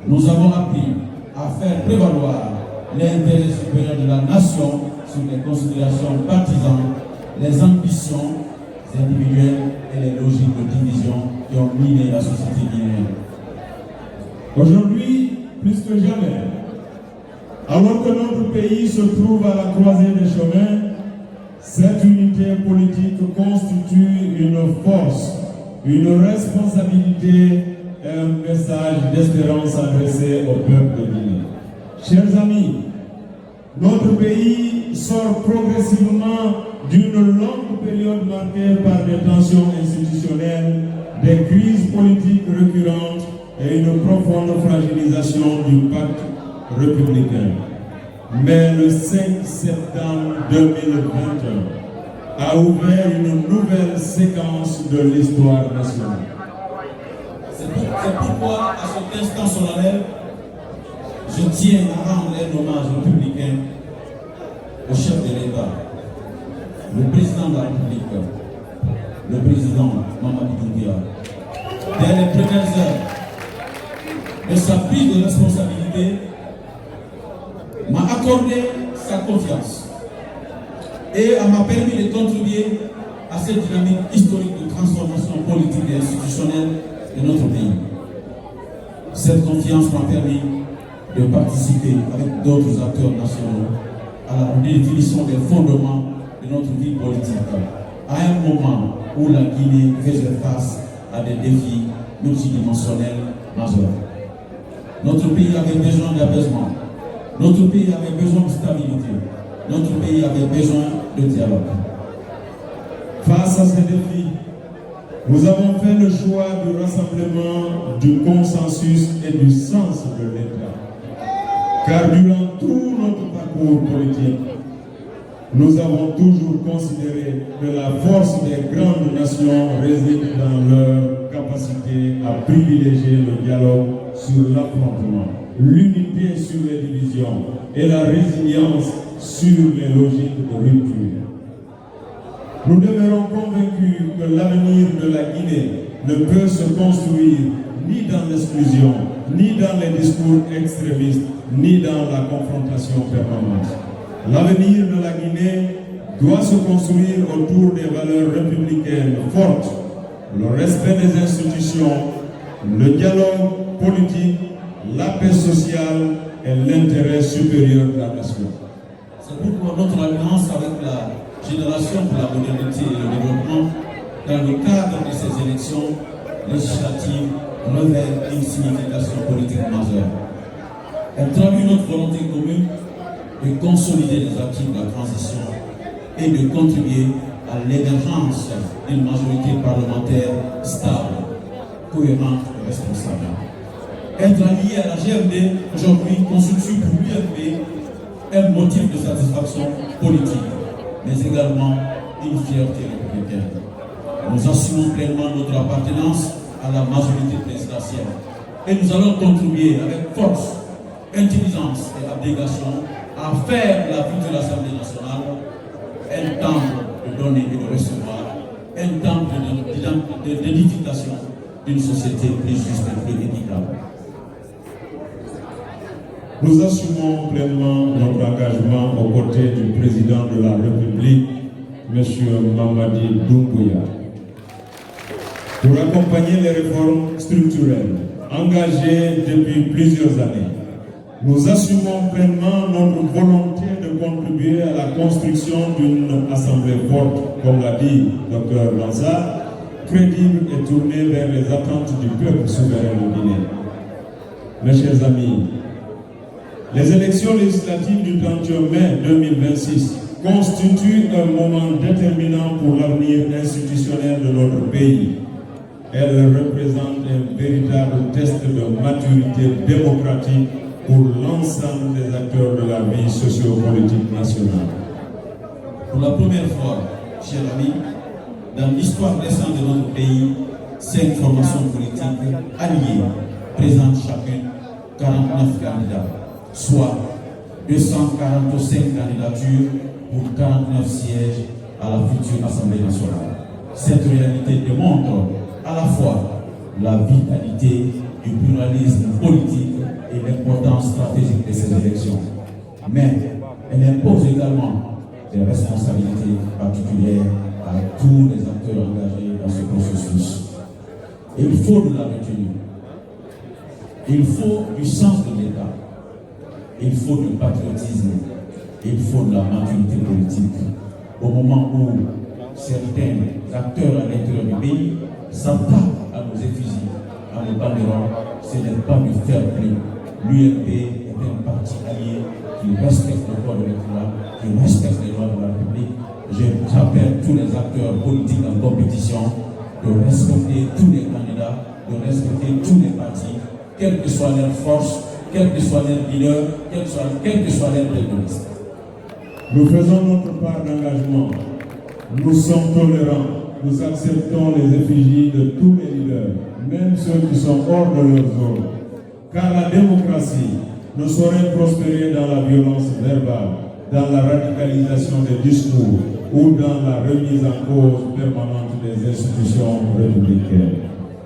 Nous avons appris à faire prévaloir l'intérêt supérieur de la nation sur les considérations partisanes, les ambitions individuelles et les logiques de division qui ont miné la société guinéenne. Aujourd'hui, plus que jamais, alors que notre pays se trouve à la croisée des chemins, cette unité politique constitue une force, une responsabilité et un message d'espérance adressé au peuple de Guinée. Chers amis, notre pays sort progressivement d'une longue période marquée par des tensions institutionnelles, des crises politiques récurrentes et une profonde fragilisation du pacte républicain. Mais le 5 septembre 2021 a ouvert une nouvelle séquence de l'histoire nationale. C'est pourquoi, à cet instant solennel, je tiens à rendre un hommage républicain au chef de l'État, le président de la République, le président Mamadi Doumbouya, dès les premières heures de sa prise de responsabilité, m'a accordé sa confiance et m'a permis de contribuer à cette dynamique historique de transformation politique et institutionnelle de notre pays. Cette confiance m'a permis de participer avec d'autres acteurs nationaux à la définition des fondements de notre vie politique, à un moment où la Guinée faisait face à des défis multidimensionnels majeurs. Notre pays avait besoin d'apaisement, notre pays avait besoin de stabilité, notre pays avait besoin de dialogue. Face à ces défis, nous avons fait le choix du rassemblement, du consensus et du sens de l'État. Car durant tout notre parcours politique, nous avons toujours considéré que la force des grandes nations réside dans leur capacité à privilégier le dialogue sur l'affrontement, l'unité sur les divisions et la résilience sur les logiques de rupture. Nous demeurons convaincus que l'avenir de la Guinée ne peut se construire ni dans l'exclusion, ni dans les discours extrémistes, ni dans la confrontation permanente. L'avenir de la Guinée doit se construire autour des valeurs républicaines fortes, le respect des institutions, le dialogue politique, la paix sociale et l'intérêt supérieur de la nation. C'est pourquoi notre alliance avec la Génération pour la modernité et le développement, dans le cadre de ces élections législatives, revêt une signification politique majeure. Elle traduit notre volonté commune de consolider les acquis de la transition et de contribuer à l'émergence d'une majorité parlementaire stable, cohérente et responsable. Être allié à la GRD aujourd'hui constitue pour l'UFP un motif de satisfaction politique, mais également une fierté républicaine. Nous assumons pleinement notre appartenance à la majorité présidentielle et nous allons contribuer avec force, intelligence et abnégation à faire la vie de l'Assemblée nationale un temple de donner et de recevoir, un temple d'édification d'une société plus juste et plus équitable. Nous assumons pleinement notre engagement aux côtés du président de la République, M. Mamadi Doumbouya, pour accompagner les réformes structurelles engagées depuis plusieurs années. Nous assumons pleinement notre volonté de contribuer à la construction d'une assemblée forte, comme l'a dit Dr Lansar, crédible et tournée vers les attentes du peuple souverain de Guinée. Mes chers amis, les élections législatives du 31 mai 2026 constituent un moment déterminant pour l'avenir institutionnel de notre pays. Elles représentent un véritable test de maturité démocratique pour l'ensemble des acteurs de la vie socio-politique nationale. Pour la première fois, chers amis, dans l'histoire récente de notre pays, 5 formations politiques alliées présentent chacune 49 candidats, soit 245 candidatures pour 49 sièges à la future Assemblée nationale. Cette réalité démontre à la fois la vitalité du pluralisme politique et l'importance stratégique de ces élections. Mais elle impose également des responsabilités particulières à tous les acteurs engagés dans ce processus. Il faut de la retenue. Il faut du sens de l'État. Il faut du patriotisme. Il faut de la maturité politique. Au moment où certains acteurs à l'intérieur du pays s'attaquent à nos effigies, à nos banderoles, ce n'est pas du fair play. L'UFP est un parti allié qui respecte le code électoral, qui respecte les lois de la République. J'appelle tous les acteurs politiques en compétition de respecter tous les candidats, de respecter tous les partis, quelle que soit leur force, quel que soit leur leader, quel que soit leur tête de liste. Nous faisons notre part d'engagement. Nous sommes tolérants. Nous acceptons les effigies de tous les leaders, même ceux qui sont hors de leur zone. Car la démocratie ne saurait prospérer dans la violence verbale, dans la radicalisation des discours, ou dans la remise en cause permanente des institutions républicaines.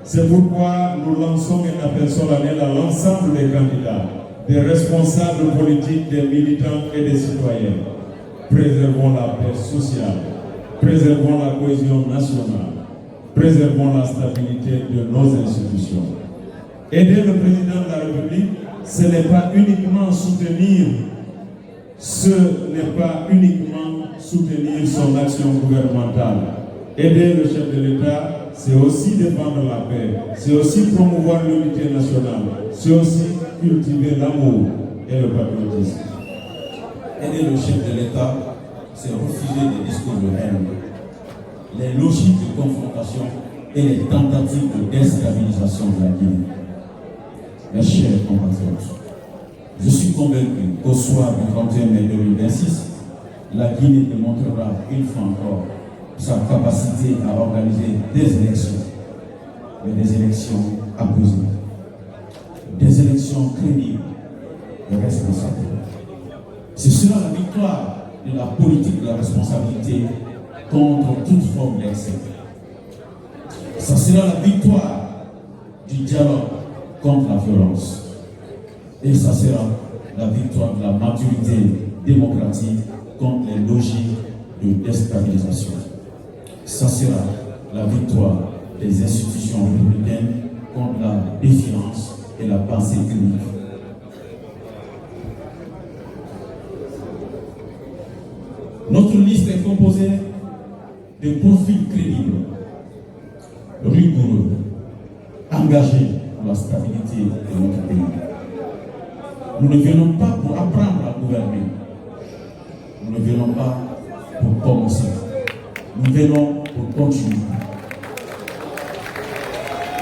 C'est pourquoi nous lançons un appel solennel à l'ensemble des candidats, des responsables politiques, des militants et des citoyens. Préservons la paix sociale, préservons la cohésion nationale, préservons la stabilité de nos institutions. Aider le président de la République, ce n'est pas uniquement soutenir son action gouvernementale. Aider le chef de l'État, c'est aussi défendre la paix, c'est aussi promouvoir l'unité nationale, c'est aussi cultiver l'amour et le patriotisme. Aider le chef de l'État, c'est refuser les discours de haine, les logiques de confrontation et les tentatives de déstabilisation de la Guinée. Mes chers compatriotes, je suis convaincu qu'au soir du 31 mai 2026, la Guinée démontrera une fois encore sa capacité à organiser des élections, mais des élections apaisées, des élections crédibles et responsables. Ce sera la victoire de la politique de la responsabilité contre toute forme d'excès. Ça sera la victoire du dialogue contre la violence. Et ça sera la victoire de la maturité démocratique contre les logiques de déstabilisation. Ça sera la victoire des institutions républicaines contre la défiance et la pensée unique. Notre liste est composée de profils crédibles, rigoureux, engagés pour la stabilité de notre pays. Nous ne venons pas pour apprendre à gouverner. Nous ne venons pas pour commencer. Nous venons pour continuer.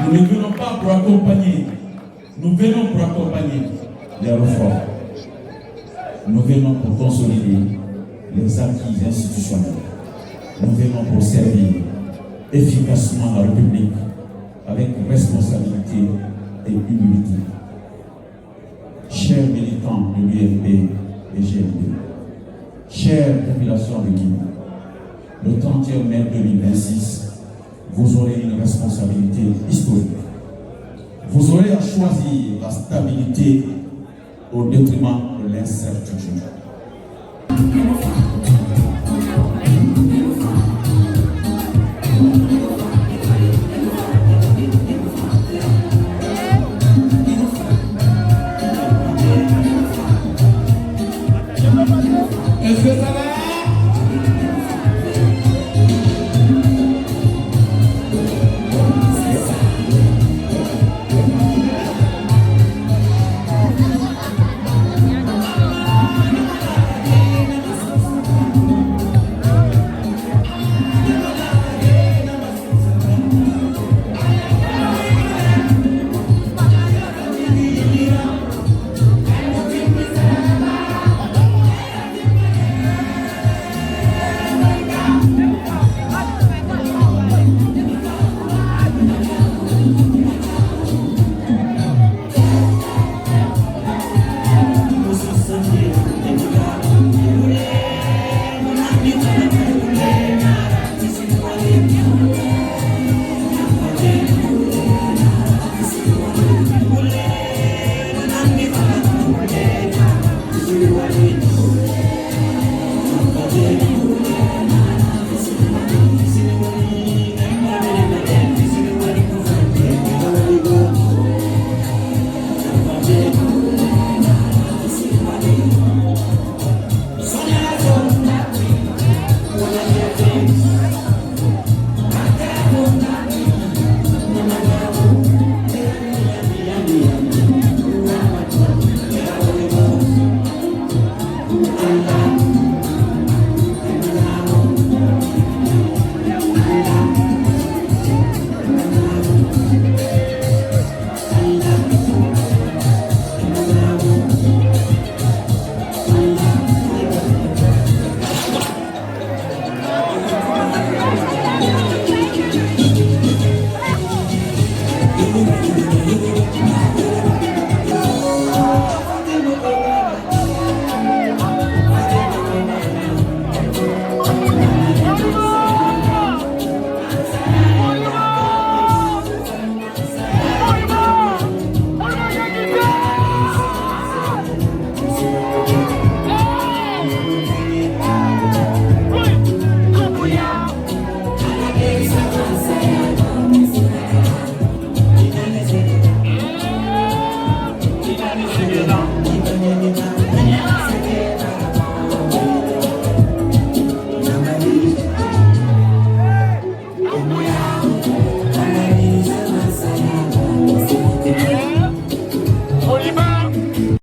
Nous ne venons pas pour accompagner. Nous venons pour accompagner les réformes. Nous venons pour consolider les acquis institutionnels. Nous venons pour servir efficacement la République avec responsabilité et humilité. Chers militants de l'UMP et GMD, chère population de Guinée, le 31 mai 2026, vous aurez une responsabilité historique. Vous aurez à choisir la stabilité au détriment de l'incertitude.